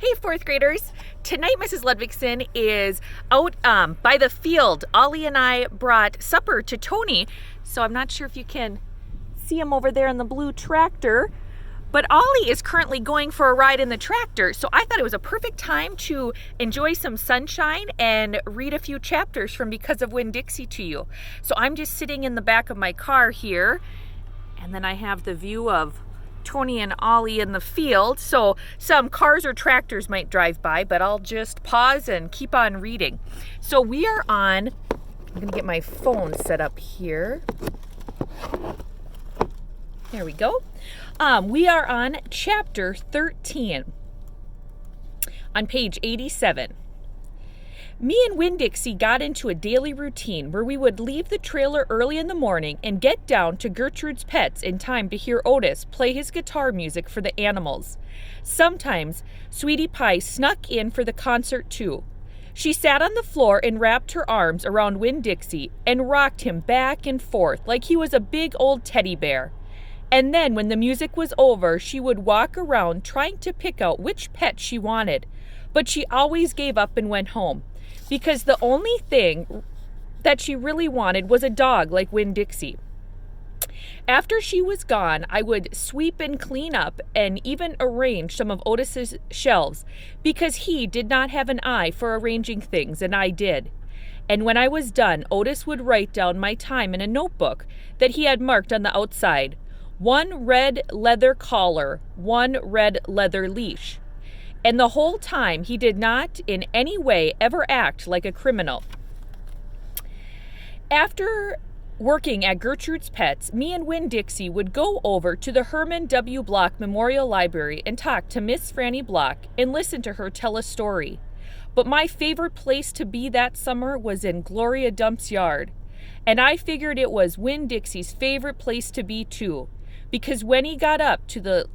Hey, fourth graders. Tonight, Mrs. Ludwigson is out by the field. Ollie and I brought supper to Tony, so I'm not sure if you can see him over there in the blue tractor, but Ollie is currently going for a ride in the tractor, so I thought it was a perfect time to enjoy some sunshine and read a few chapters from Because of Winn-Dixie to you. So I'm just sitting in the back of my car here, and then I have the view of Tony and Ollie in the field, so some cars or tractors might drive by, but I'll just pause and keep on reading. So we are on, I'm gonna get my phone set up here. There we go. We are on chapter 13 on page 87. Me and Winn-Dixie got into a daily routine where we would leave the trailer early in the morning and get down to Gertrude's Pets in time to hear Otis play his guitar music for the animals. Sometimes Sweetie Pie snuck in for the concert too. She sat on the floor and wrapped her arms around Winn-Dixie and rocked him back and forth like he was a big old teddy bear. And then when the music was over, she would walk around trying to pick out which pet she wanted. But she always gave up and went home, because the only thing that she really wanted was a dog like Winn-Dixie. After she was gone, I would sweep and clean up and even arrange some of Otis's shelves, because he did not have an eye for arranging things, and I did. And when I was done, Otis would write down my time in a notebook that he had marked on the outside. 1 red leather collar, 1 red leather leash. And the whole time, he did not in any way ever act like a criminal. After working at Gertrude's Pets, me and Winn-Dixie would go over to the Herman W. Block Memorial Library and talk to Miss Franny Block and listen to her tell a story. But my favorite place to be that summer was in Gloria Dump's yard. And I figured it was Winn-Dixie's favorite place to be too, because when he got up to the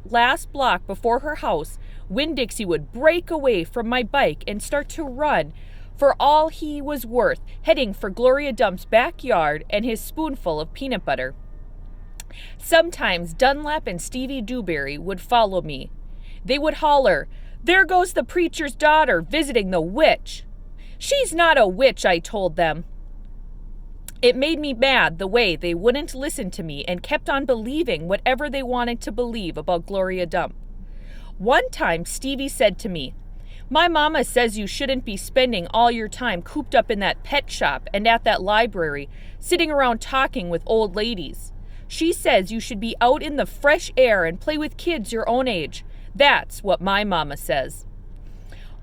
last block before her house, Winn-Dixie would break away from my bike and start to run for all he was worth, heading for Gloria Dump's backyard and his spoonful of peanut butter. Sometimes Dunlap and Stevie Dewberry would follow me. They would holler, "There goes the preacher's daughter visiting the witch." "She's not a witch," I told them. It made me mad the way they wouldn't listen to me and kept on believing whatever they wanted to believe about Gloria Dump. One time, Stevie said to me, "My mama says you shouldn't be spending all your time cooped up in that pet shop and at that library, sitting around talking with old ladies. She says you should be out in the fresh air and play with kids your own age. That's what my mama says."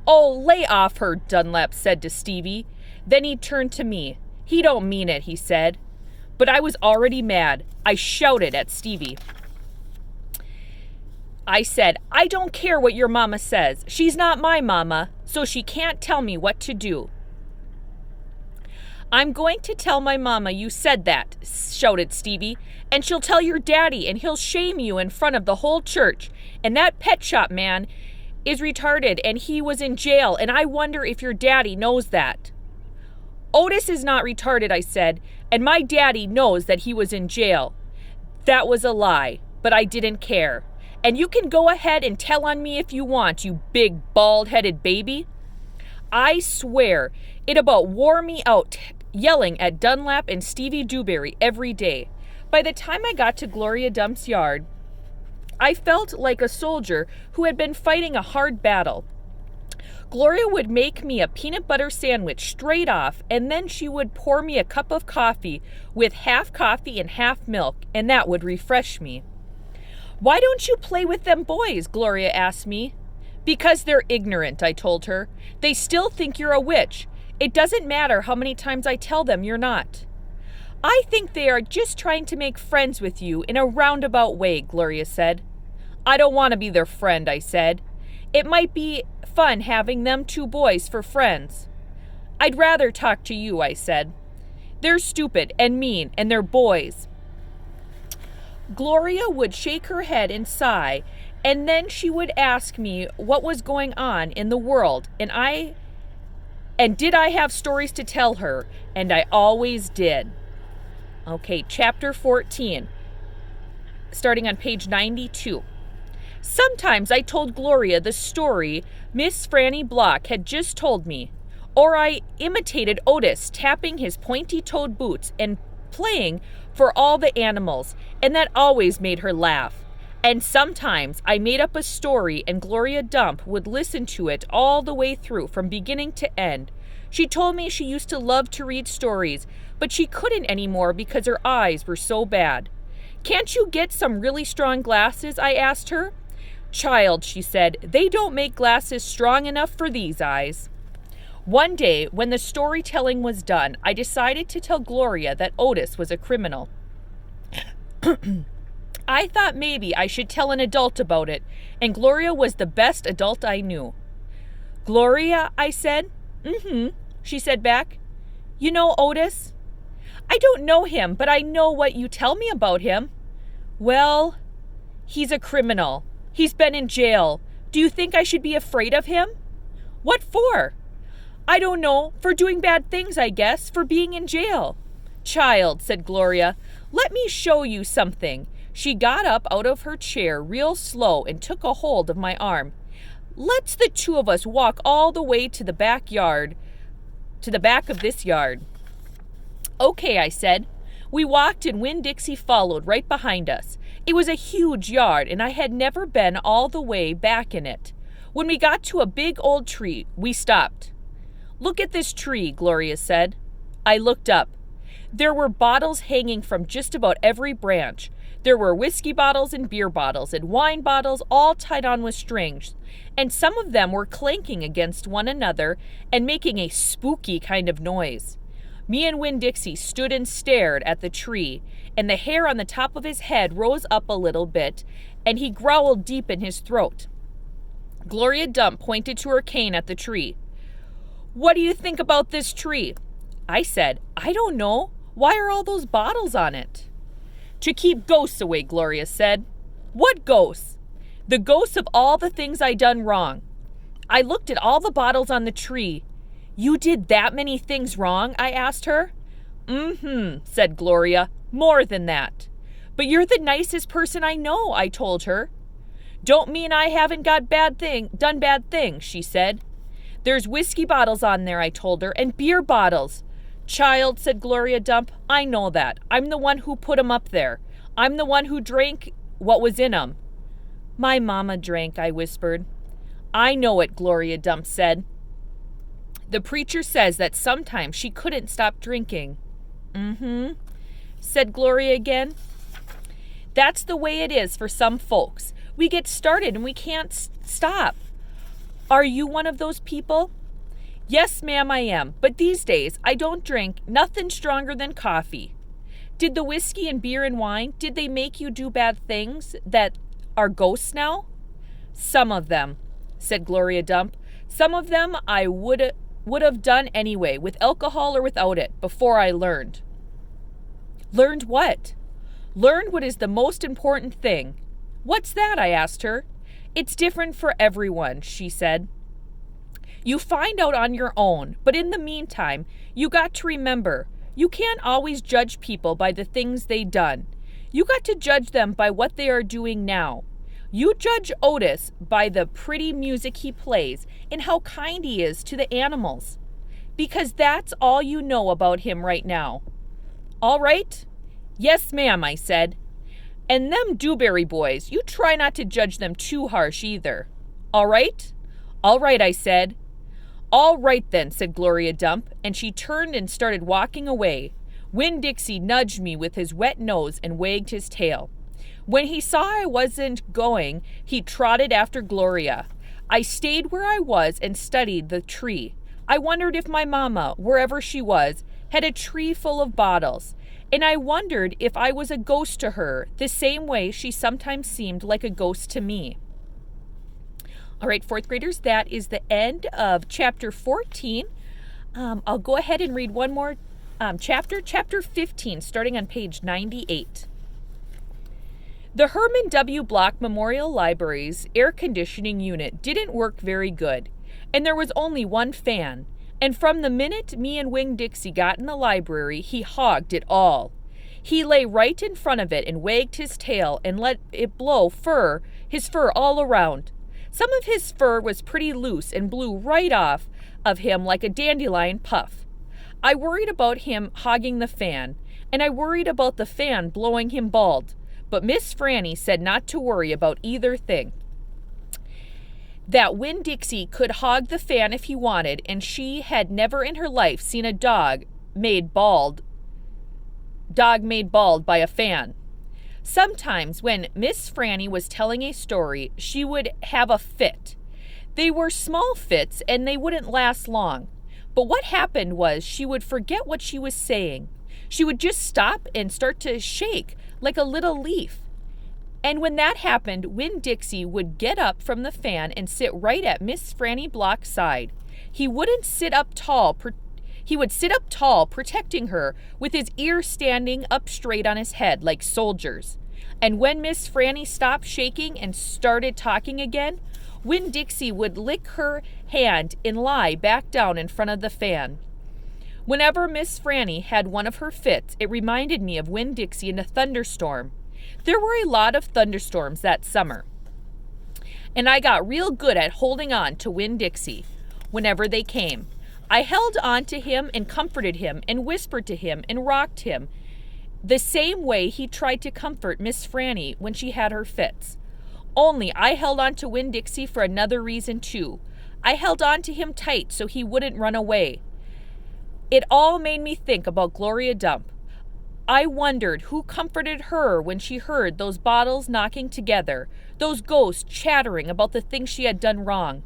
"Oh, lay off her," Dunlap said to Stevie. Then he turned to me. "He don't mean it," he said. But I was already mad. I shouted at Stevie. I said, "I don't care what your mama says. She's not my mama, so she can't tell me what to do." "I'm going to tell my mama you said that," shouted Stevie, "and she'll tell your daddy, and he'll shame you in front of the whole church. And that pet shop man is retarded, and he was in jail, and I wonder if your daddy knows that." "Otis is not retarded," I said, "and my daddy knows that he was in jail." That was a lie, but I didn't care. "And you can go ahead and tell on me if you want, you big bald-headed baby." I swear, it about wore me out yelling at Dunlap and Stevie Dewberry every day. By the time I got to Gloria Dump's yard, I felt like a soldier who had been fighting a hard battle. Gloria would make me a peanut butter sandwich straight off, and then she would pour me a cup of coffee with half coffee and half milk, and that would refresh me. "Why don't you play with them boys?" Gloria asked me. "Because they're ignorant," I told her. "They still think you're a witch. It doesn't matter how many times I tell them you're not." "I think they are just trying to make friends with you in a roundabout way," Gloria said. "I don't want to be their friend," I said. "It might be fun having them 2 boys for friends." "I'd rather talk to you," I said. "They're stupid and mean, and they're boys." Gloria would shake her head and sigh, and then she would ask me what was going on in the world, and did I have stories to tell her, and I always did. Okay, chapter 14, starting on page 92. Sometimes I told Gloria the story Miss Franny Block had just told me, or I imitated Otis tapping his pointy-toed boots and playing for all the animals, and that always made her laugh. And sometimes I made up a story and Gloria Dump would listen to it all the way through from beginning to end. She told me she used to love to read stories, but she couldn't anymore because her eyes were so bad. "Can't you get some really strong glasses?" I asked her. "Child," she said, "they don't make glasses strong enough for these eyes." One day, when the storytelling was done, I decided to tell Gloria that Otis was a criminal. I thought maybe I should tell an adult about it, and Gloria was the best adult I knew. "Gloria," I said. "Mm-hmm," she said back. "You know Otis?" "I don't know him, but I know what you tell me about him." "Well, he's a criminal. He's been in jail. Do you think I should be afraid of him?" "What for?" "I don't know. For doing bad things, I guess. For being in jail." "Child," said Gloria, "let me show you something." She got up out of her chair real slow and took a hold of my arm. "Let's the two of us walk all the way to the backyard, to the back of this yard." "Okay," I said. We walked and Winn-Dixie followed right behind us. It was a huge yard, and I had never been all the way back in it. When we got to a big old tree, we stopped. "Look at this tree," Gloria said. I looked up. There were bottles hanging from just about every branch. There were whiskey bottles and beer bottles and wine bottles all tied on with strings, and some of them were clanking against one another and making a spooky kind of noise. Me and Winn-Dixie stood and stared at the tree, and the hair on the top of his head rose up a little bit, and he growled deep in his throat. Gloria Dump pointed to her cane at the tree. "What do you think about this tree?" I said, "I don't know. Why are all those bottles on it?" "To keep ghosts away," Gloria said. "What ghosts?" "The ghosts of all the things I done wrong." I looked at all the bottles on the tree. "You did that many things wrong?" I asked her. "Mm-hmm," said Gloria. "More than that." "But you're the nicest person I know," I told her. "Don't mean I haven't done bad things," she said. "There's whiskey bottles on there," I told her, "and beer bottles." "Child," said Gloria Dump, "I know that. I'm the one who put 'em up there. I'm the one who drank what was in 'em." "My mama drank," I whispered. "I know it," Gloria Dump said. "The preacher says that sometimes she couldn't stop drinking." "Mm-hmm," said Gloria again. "That's the way it is for some folks. We get started and we can't stop. Are you one of those people?" "Yes, ma'am, I am. But these days I don't drink nothing stronger than coffee." "Did the whiskey and beer and wine, did they make you do bad things that are ghosts now?" "Some of them," said Gloria Dump. "Some of them I would have done anyway, with alcohol or without it, before I learned." "Learned what?" "Learned what is the most important thing." "What's that?" I asked her. "It's different for everyone," she said. "You find out on your own, but in the meantime, you got to remember, you can't always judge people by the things they done. You got to judge them by what they are doing now. You judge Otis by the pretty music he plays and how kind he is to the animals, because that's all you know about him right now. All right?" "Yes, ma'am," I said. "And them Dewberry boys, you try not to judge them too harsh either. All right?" "All right," I said. "All right then," said Gloria Dump, and she turned and started walking away. Winn-Dixie nudged me with his wet nose and wagged his tail. When he saw I wasn't going, he trotted after Gloria. I stayed where I was and studied the tree. I wondered if my mama, wherever she was, had a tree full of bottles, and I wondered if I was a ghost to her, the same way she sometimes seemed like a ghost to me. All right, fourth graders, that is the end of chapter 14. I'll go ahead and read one more chapter 15, starting on page 98. The Herman W. Block Memorial Library's air conditioning unit didn't work very good, and there was only one fan. And from the minute me and Winn-Dixie got in the library, he hogged it all. He lay right in front of it and wagged his tail and let it blow fur his fur all around. Some of his fur was pretty loose and blew right off of him like a dandelion puff. I worried about him hogging the fan, and I worried about the fan blowing him bald, but Miss Franny said not to worry about either thing. That Winn-Dixie could hog the fan if he wanted, and she had never in her life seen a dog made bald by a fan. Sometimes when Miss Franny was telling a story, she would have a fit. They were small fits and they wouldn't last long. But what happened was she would forget what she was saying. She would just stop and start to shake like a little leaf. And when that happened, Winn-Dixie would get up from the fan and sit right at Miss Franny Block's side. He would sit up tall, protecting her, with his ears standing up straight on his head like soldiers. And when Miss Franny stopped shaking and started talking again, Winn-Dixie would lick her hand and lie back down in front of the fan. Whenever Miss Franny had one of her fits, it reminded me of Winn-Dixie in a thunderstorm. There were a lot of thunderstorms that summer, and I got real good at holding on to Winn-Dixie whenever they came. I held on to him and comforted him and whispered to him and rocked him the same way he tried to comfort Miss Franny when she had her fits. Only I held on to Winn-Dixie for another reason too. I held on to him tight so he wouldn't run away. It all made me think about Gloria Dump. I wondered who comforted her when she heard those bottles knocking together, those ghosts chattering about the things she had done wrong.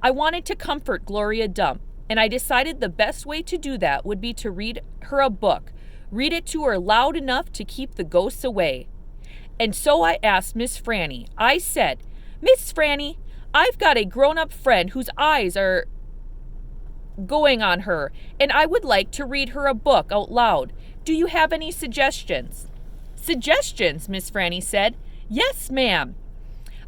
I wanted to comfort Gloria Dump, and I decided the best way to do that would be to read her a book, read it to her loud enough to keep the ghosts away. And so I asked Miss Franny. I said, "Miss Franny, I've got a grown-up friend whose eyes are going on her, and I would like to read her a book out loud. Do you have any suggestions?" "Suggestions?" Miss Franny said. "Yes, ma'am.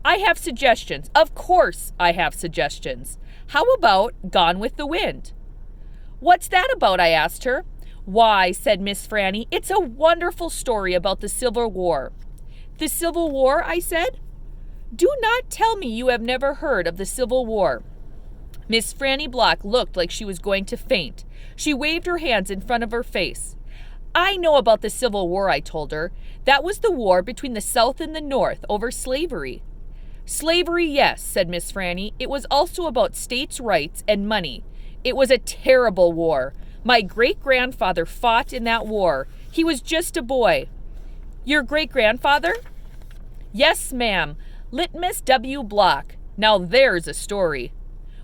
I have suggestions. Of course I have suggestions. How about Gone with the Wind?" "What's that about?" I asked her. "Why," said Miss Franny, "it's a wonderful story about the Civil War." "The Civil War?" I said. "Do not tell me you have never heard of the Civil War." Miss Franny Block looked like she was going to faint. She waved her hands in front of her face. "I know about the Civil War," I told her. "That was the war between the South and the North over slavery." "Slavery, yes," said Miss Franny. "It was also about states' rights and money. It was a terrible war. My great-grandfather fought in that war. He was just a boy." "Your great-grandfather?" "Yes, ma'am. Litmus W. Block. Now there's a story."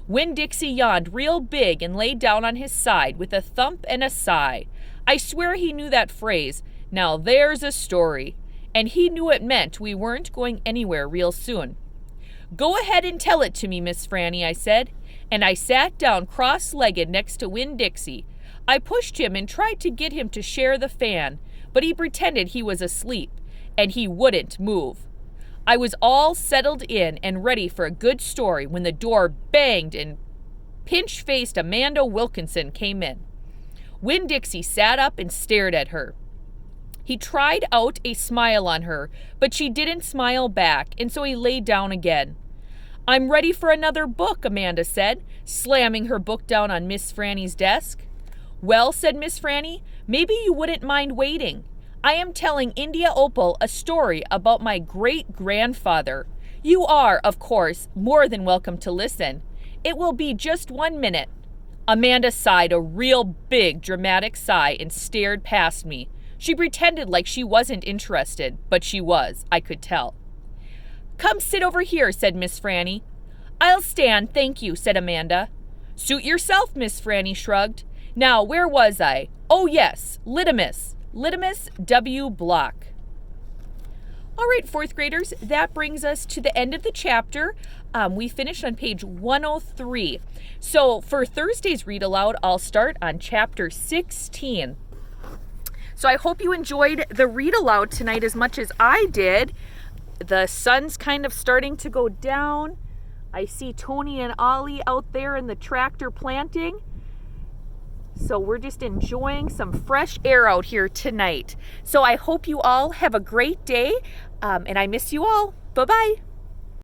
Winn-Dixie yawned real big and lay down on his side with a thump and a sigh. I swear he knew that phrase, "Now there's a story," and he knew it meant we weren't going anywhere real soon. "Go ahead and tell it to me, Miss Franny," I said, and I sat down cross-legged next to Winn-Dixie. I pushed him and tried to get him to share the fan, but he pretended he was asleep, and he wouldn't move. I was all settled in and ready for a good story when the door banged and pinch-faced Amanda Wilkinson came in. Winn-Dixie sat up and stared at her. He tried out a smile on her, but she didn't smile back, and so he lay down again. "I'm ready for another book," Amanda said, slamming her book down on Miss Franny's desk. "Well," said Miss Franny, "maybe you wouldn't mind waiting. I am telling India Opal a story about my great-grandfather. You are, of course, more than welcome to listen. It will be just 1 minute." Amanda sighed a real big, dramatic sigh and stared past me. She pretended like she wasn't interested, but she was, I could tell. "Come sit over here," said Miss Franny. "I'll stand, thank you," said Amanda. "Suit yourself," Miss Franny shrugged. "Now, where was I? Oh, yes, Litmus W. Block." All right, fourth graders, that brings us to the end of the chapter. We finished on page 103. So for Thursday's read aloud, I'll start on chapter 16. So I hope you enjoyed the read aloud tonight as much as I did. The sun's kind of starting to go down. I see Tony and Ollie out there in the tractor planting. So we're just enjoying some fresh air out here tonight. So I hope you all have a great day, and I miss you all. Bye-bye.